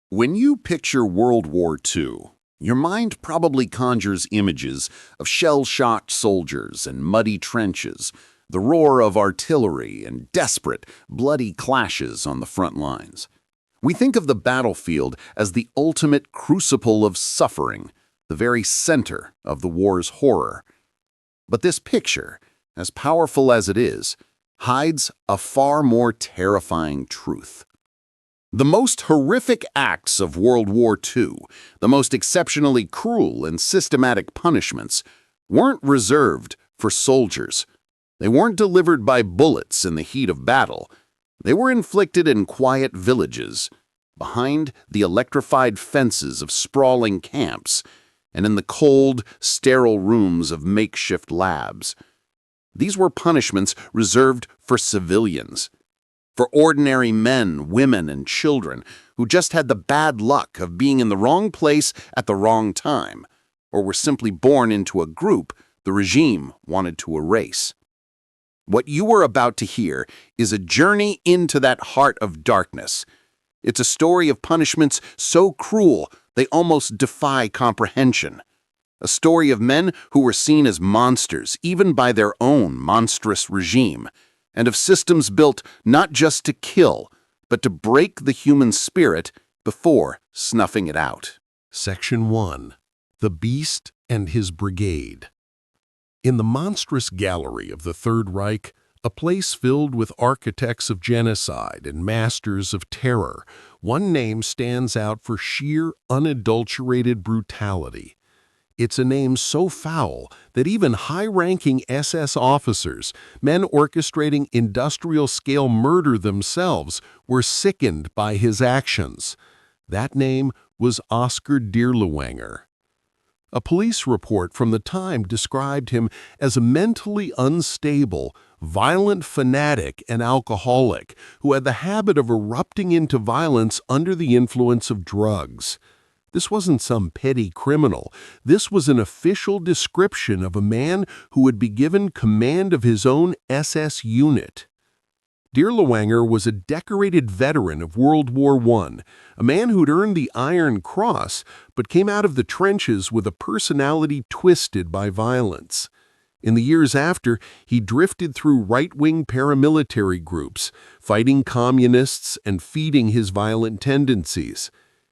When you picture World War II, your mind probably conjures images of shell-shocked soldiers and muddy trenches, the roar of artillery, and desperate, bloody clashes on the front lines. We think of the battlefield as the ultimate crucible of suffering, the very center of the war's horror. But this picture, as powerful as it is, hides a far more terrifying truth. The most horrific acts of World War II, the most exceptionally cruel and systematic punishments, weren't reserved for soldiers. They weren't delivered by bullets in the heat of battle. They were inflicted in quiet villages, behind the electrified fences of sprawling camps, and in the cold, sterile rooms of makeshift labs. These were punishments reserved for civilians, for ordinary men, women, and children who just had the bad luck of being in the wrong place at the wrong time, or were simply born into a group the regime wanted to erase. What you are about to hear is a journey into that heart of darkness. It's a story of punishments so cruel they almost defy comprehension. A story of men who were seen as monsters, even by their own monstrous regime, and of systems built not just to kill, but to break the human spirit before snuffing it out. Section 1. The Beast and His Brigade. In the monstrous gallery of the Third Reich, a place filled with architects of genocide and masters of terror, one name stands out for sheer, unadulterated brutality. It's a name so foul that even high-ranking SS officers, men orchestrating industrial-scale murder themselves, were sickened by his actions. That name was Oskar Dirlewanger. A police report from the time described him as a mentally unstable, violent fanatic and alcoholic who had the habit of erupting into violence under the influence of drugs. This wasn't some petty criminal. This was an official description of a man who would be given command of his own SS unit. Dirlewanger was a decorated veteran of World War I, a man who'd earned the Iron Cross, but came out of the trenches with a personality twisted by violence. In the years after, he drifted through right-wing paramilitary groups, fighting communists and feeding his violent tendencies.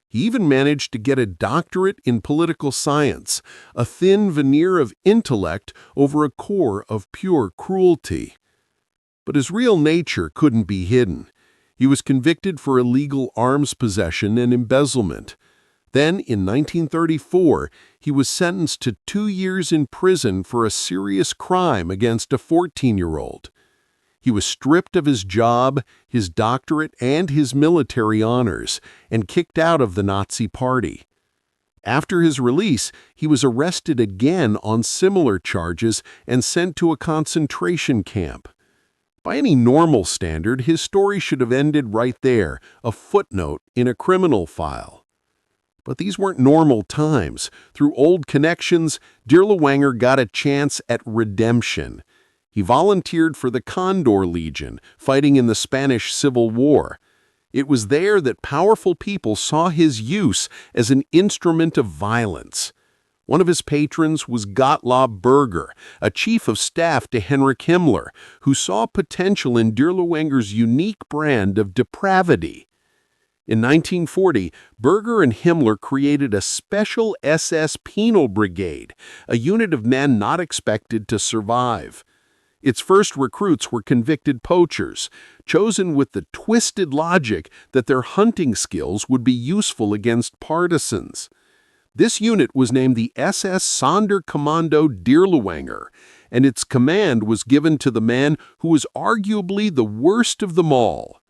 He even managed to get a doctorate in political science, a thin veneer of intellect over a core of pure cruelty. But his real nature couldn't be hidden. He was convicted for illegal arms possession and embezzlement. Then, in 1934, he was sentenced to 2 years in prison for a serious crime against a 14-year-old. He was stripped of his job, his doctorate, and his military honors, and kicked out of the Nazi Party. After his release, he was arrested again on similar charges and sent to a concentration camp. By any normal standard, his story should have ended right there, a footnote in a criminal file. But these weren't normal times. Through old connections, Dirlewanger got a chance at redemption. He volunteered for the Condor Legion, fighting in the Spanish Civil War. It was there that powerful people saw his use as an instrument of violence. One of his patrons was Gottlob Berger, a chief of staff to Heinrich Himmler, who saw potential in Dirlewanger's unique brand of depravity. In 1940, Berger and Himmler created a special SS Penal Brigade, a unit of men not expected to survive. Its first recruits were convicted poachers, chosen with the twisted logic that their hunting skills would be useful against partisans. This unit was named the SS Sonderkommando Dirlewanger, and its command was given to the man who was arguably the worst of them all.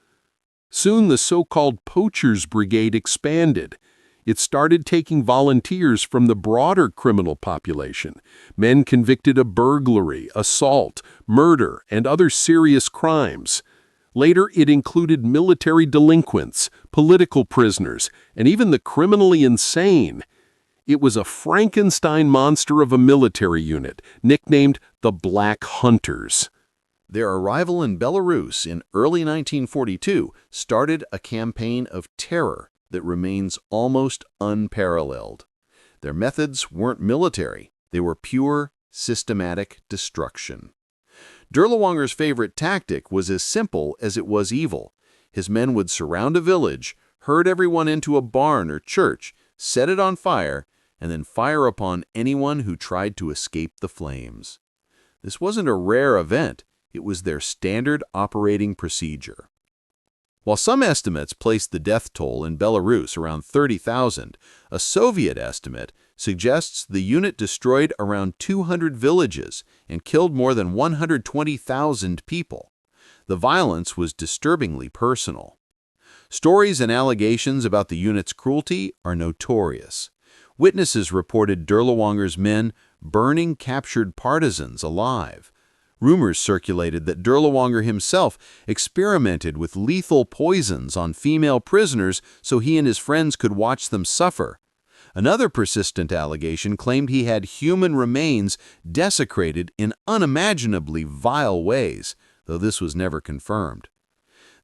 Soon the so-called Poachers Brigade expanded. It started taking volunteers from the broader criminal population, men convicted of burglary, assault, murder, and other serious crimes. Later, it included military delinquents, political prisoners, and even the criminally insane. It was a Frankenstein monster of a military unit, nicknamed the Black Hunters. Their arrival in Belarus in early 1942 started a campaign of terror that remains almost unparalleled. Their methods weren't military. They were pure, systematic destruction. Dirlewanger's favorite tactic was as simple as it was evil. His men would surround a village, herd everyone into a barn or church, set it on fire, and then fire upon anyone who tried to escape the flames. This wasn't a rare event. It was their standard operating procedure. While some estimates placed the death toll in Belarus around 30,000, a Soviet estimate suggests the unit destroyed around 200 villages and killed more than 120,000 people. The violence was disturbingly personal. Stories and allegations about the unit's cruelty are notorious. Witnesses reported Dirlewanger's men burning captured partisans alive. Rumors circulated that Dirlewanger himself experimented with lethal poisons on female prisoners so he and his friends could watch them suffer. Another persistent allegation claimed he had human remains desecrated in unimaginably vile ways, though this was never confirmed.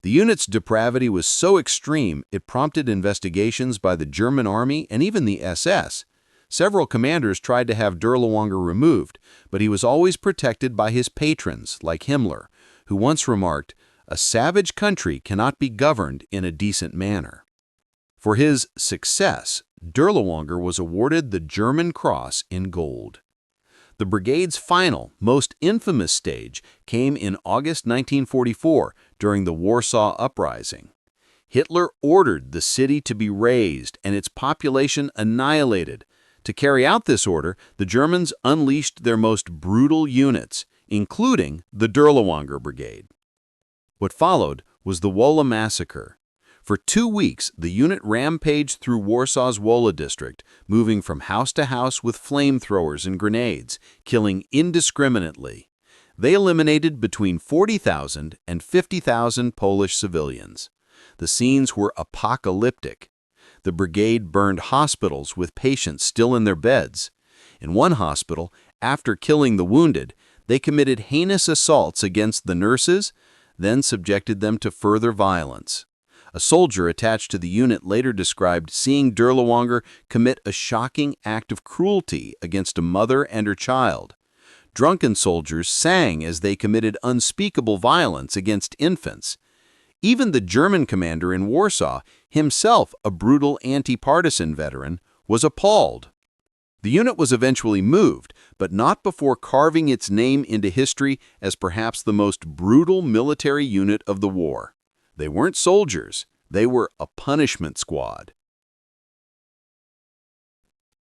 The unit's depravity was so extreme it prompted investigations by the German army and even the SS. Several commanders tried to have Dirlewanger removed, but he was always protected by his patrons, like Himmler, who once remarked, "A savage country cannot be governed in a decent manner." For his success, Dirlewanger was awarded the German Cross in gold. The brigade's final, most infamous stage came in August 1944 during the Warsaw Uprising. Hitler ordered the city to be razed and its population annihilated. To carry out this order, the Germans unleashed their most brutal units, including the Dirlewanger Brigade. What followed was the Wola Massacre. For 2 weeks, the unit rampaged through Warsaw's Wola district, moving from house to house with flamethrowers and grenades, killing indiscriminately. They eliminated between 40,000 and 50,000 Polish civilians. The scenes were apocalyptic. The brigade burned hospitals with patients still in their beds. In one hospital, after killing the wounded, they committed heinous assaults against the nurses, then subjected them to further violence. A soldier attached to the unit later described seeing Dirlewanger commit a shocking act of cruelty against a mother and her child. Drunken soldiers sang as they committed unspeakable violence against infants. Even the German commander in Warsaw, himself a brutal anti-partisan veteran, was appalled. The unit was eventually moved, but not before carving its name into history as perhaps the most brutal military unit of the war. They weren't soldiers, they were a punishment squad.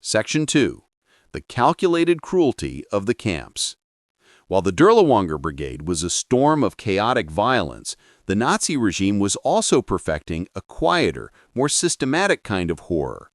Section 2. The calculated cruelty of the camps. While the Dirlewanger Brigade was a storm of chaotic violence, the Nazi regime was also perfecting a quieter, more systematic kind of horror.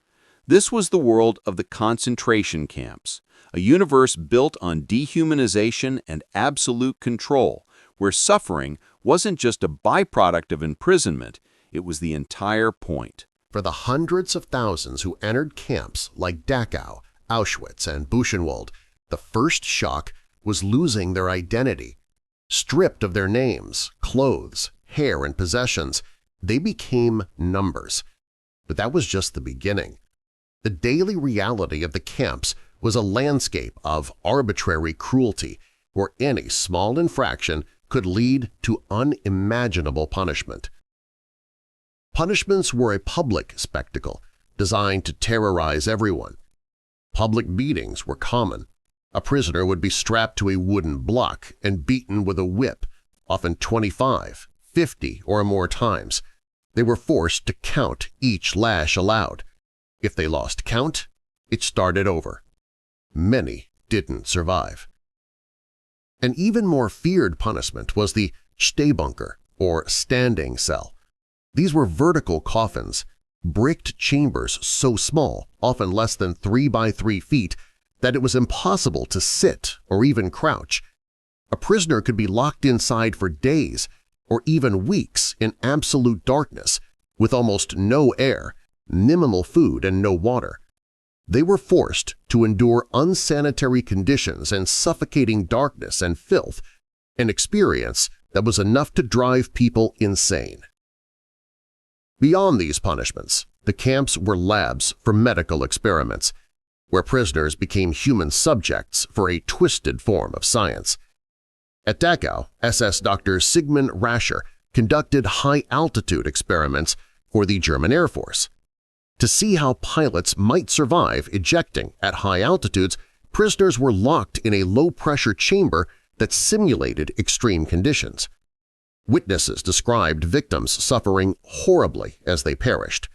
This was the world of the concentration camps, a universe built on dehumanization and absolute control, where suffering wasn't just a byproduct of imprisonment, it was the entire point. For the hundreds of thousands who entered camps like Dachau, Auschwitz, and Buchenwald, the first shock was losing their identity. Stripped of their names, clothes, hair, and possessions, they became numbers. But that was just the beginning. The daily reality of the camps was a landscape of arbitrary cruelty where any small infraction could lead to unimaginable punishment. Punishments were a public spectacle designed to terrorize everyone. Public beatings were common. A prisoner would be strapped to a wooden block and beaten with a whip, often 25, 50, or more times. They were forced to count each lash aloud. If they lost count, it started over. Many didn't survive. An even more feared punishment was the Stehbunker, or standing cell. These were vertical coffins, bricked chambers so small, often less than 3 by 3 feet, that it was impossible to sit or even crouch. A prisoner could be locked inside for days or even weeks in absolute darkness, with almost no air, minimal food, and no water. They were forced to endure unsanitary conditions and suffocating darkness and filth, an experience that was enough to drive people insane. Beyond these punishments, The camps were labs for medical experiments, where prisoners became human subjects for a twisted form of science. At Dachau, SS Dr. Sigmund Rascher conducted high-altitude experiments for the German Air Force. To see how pilots might survive ejecting at high altitudes, prisoners were locked in a low-pressure chamber that simulated extreme conditions. Witnesses described victims suffering horribly as they perished.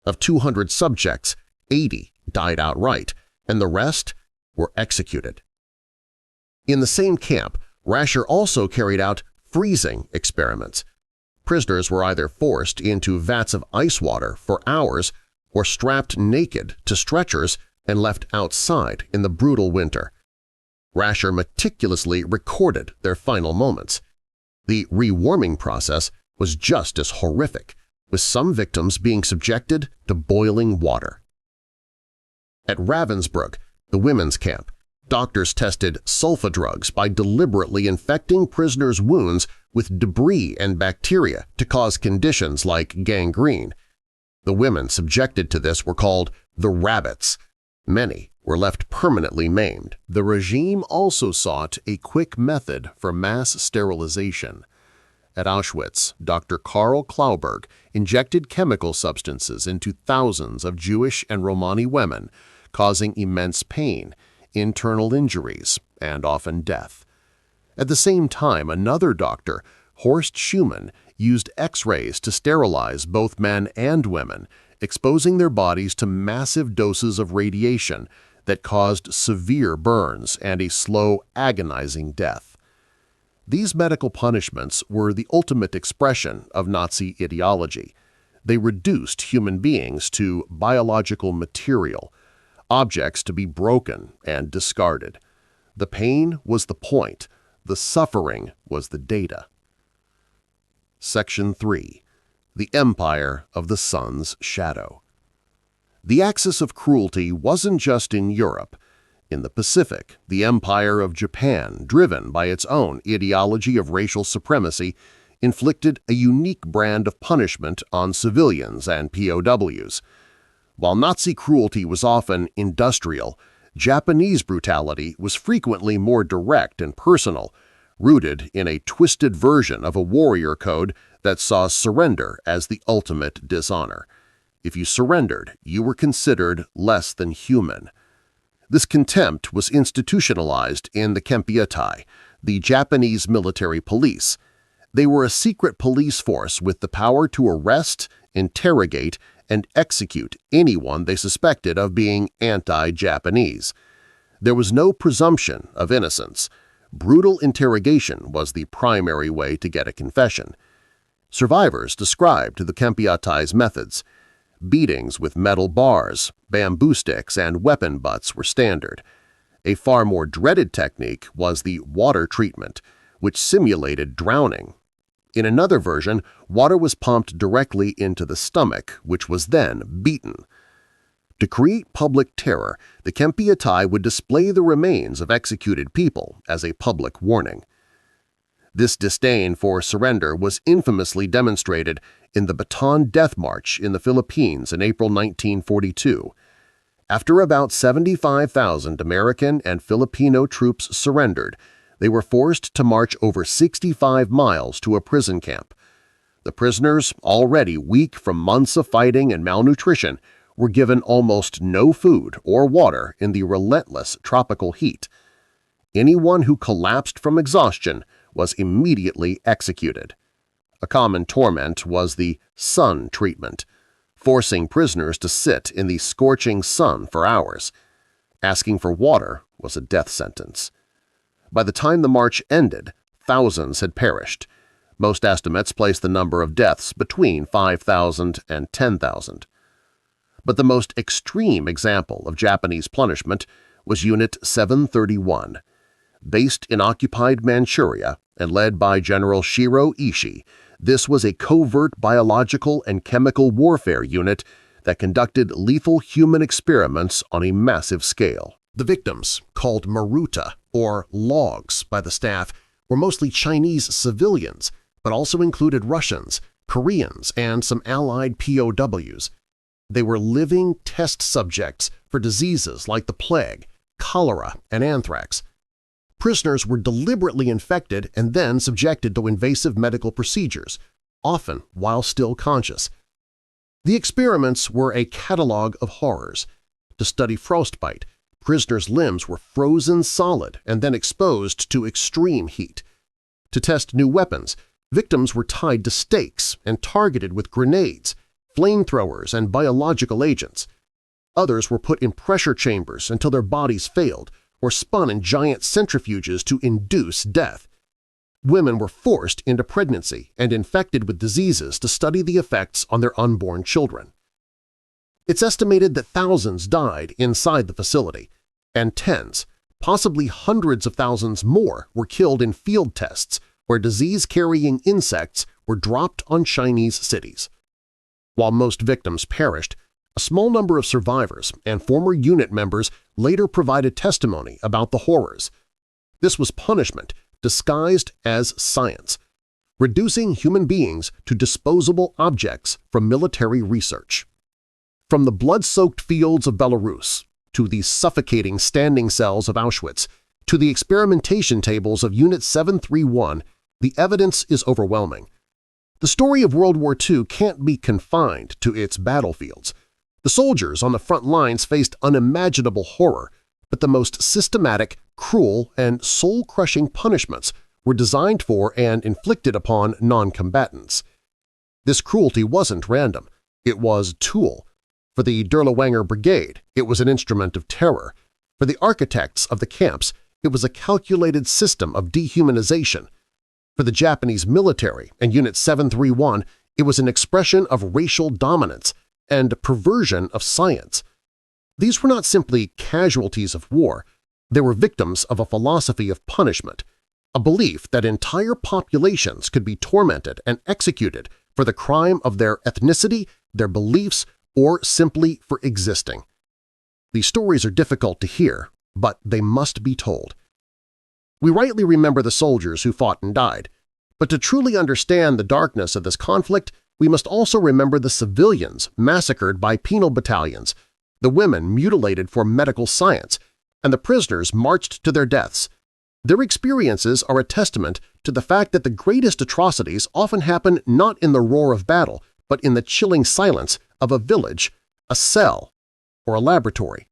Of 200 subjects, 80 died outright, and the rest were executed. In the same camp, Rascher also carried out freezing experiments. Prisoners were either forced into vats of ice water for hours or strapped naked to stretchers and left outside in the brutal winter. Rascher meticulously recorded their final moments. The rewarming process was just as horrific, with some victims being subjected to boiling water. At Ravensbrück, the women's camp, doctors tested sulfa drugs by deliberately infecting prisoners' wounds with debris and bacteria to cause conditions like gangrene. The women subjected to this were called the rabbits. Many were left permanently maimed. The regime also sought a quick method for mass sterilization. At Auschwitz, Dr. Karl Klauberg injected chemical substances into thousands of Jewish and Romani women, causing immense pain, internal injuries, and often death. At the same time, another doctor, Horst Schumann, used X-rays to sterilize both men and women, exposing their bodies to massive doses of radiation that caused severe burns and a slow, agonizing death. These medical punishments were the ultimate expression of Nazi ideology. They reduced human beings to biological material, objects to be broken and discarded. The pain was the point, the suffering was the data. Section 3. The Empire of the Sun's Shadow. The axis of cruelty wasn't just in Europe. In the Pacific, the Empire of Japan, driven by its own ideology of racial supremacy, inflicted a unique brand of punishment on civilians and POWs. While Nazi cruelty was often industrial, Japanese brutality was frequently more direct and personal, rooted in a twisted version of a warrior code that saw surrender as the ultimate dishonor. If you surrendered, you were considered less than human. This contempt was institutionalized in the Kempeitai, the Japanese military police. They were a secret police force with the power to arrest, interrogate, and execute anyone they suspected of being anti-Japanese. There was no presumption of innocence. Brutal interrogation was the primary way to get a confession. Survivors described the Kempeitai's methods. Beatings with metal bars, bamboo sticks, and weapon butts were standard. A far more dreaded technique was the water treatment, which simulated drowning. In another version, water was pumped directly into the stomach, which was then beaten. To create public terror, the Kempeitai would display the remains of executed people as a public warning. This disdain for surrender was infamously demonstrated in the Bataan Death March in the Philippines in April 1942. After about 75,000 American and Filipino troops surrendered, they were forced to march over 65 miles to a prison camp. The prisoners, already weak from months of fighting and malnutrition, were given almost no food or water in the relentless tropical heat. Anyone who collapsed from exhaustion was immediately executed. A common torment was the sun treatment, forcing prisoners to sit in the scorching sun for hours. Asking for water was a death sentence. By the time the march ended, thousands had perished. Most estimates place the number of deaths between 5,000 and 10,000. But the most extreme example of Japanese punishment was Unit 731. Based in occupied Manchuria and led by General Shiro Ishii, this was a covert biological and chemical warfare unit that conducted lethal human experiments on a massive scale. The victims, called maruta, or logs by the staff, were mostly Chinese civilians, but also included Russians, Koreans, and some Allied POWs. They were living test subjects for diseases like the plague, cholera, and anthrax. Prisoners were deliberately infected and then subjected to invasive medical procedures, often while still conscious. The experiments were a catalog of horrors. To study frostbite, prisoners' limbs were frozen solid and then exposed to extreme heat. To test new weapons, victims were tied to stakes and targeted with grenades, flamethrowers, and biological agents. Others were put in pressure chambers until their bodies failed or spun in giant centrifuges to induce death. Women were forced into pregnancy and infected with diseases to study the effects on their unborn children. It's estimated that thousands died inside the facility, and tens, possibly hundreds of thousands more were killed in field tests where disease-carrying insects were dropped on Chinese cities. While most victims perished, a small number of survivors and former unit members later provided testimony about the horrors. This was punishment disguised as science, reducing human beings to disposable objects from military research. From the blood-soaked fields of Belarus to the suffocating standing cells of Auschwitz to the experimentation tables of Unit 731, the evidence is overwhelming. The story of World War II can't be confined to its battlefields. The soldiers on the front lines faced unimaginable horror, but the most systematic, cruel, and soul-crushing punishments were designed for and inflicted upon non-combatants. This cruelty wasn't random. It was tool. For the Dirlewanger Brigade, it was an instrument of terror. For the architects of the camps, it was a calculated system of dehumanization. For the Japanese military and Unit 731, it was an expression of racial dominance and perversion of science. These were not simply casualties of war. They were victims of a philosophy of punishment, a belief that entire populations could be tormented and executed for the crime of their ethnicity, their beliefs, or simply for existing. These stories are difficult to hear, but they must be told. We rightly remember the soldiers who fought and died, but to truly understand the darkness of this conflict, we must also remember the civilians massacred by penal battalions, the women mutilated for medical science, and the prisoners marched to their deaths. Their experiences are a testament to the fact that the greatest atrocities often happen not in the roar of battle, but in the chilling silence of a village, a cell, or a laboratory.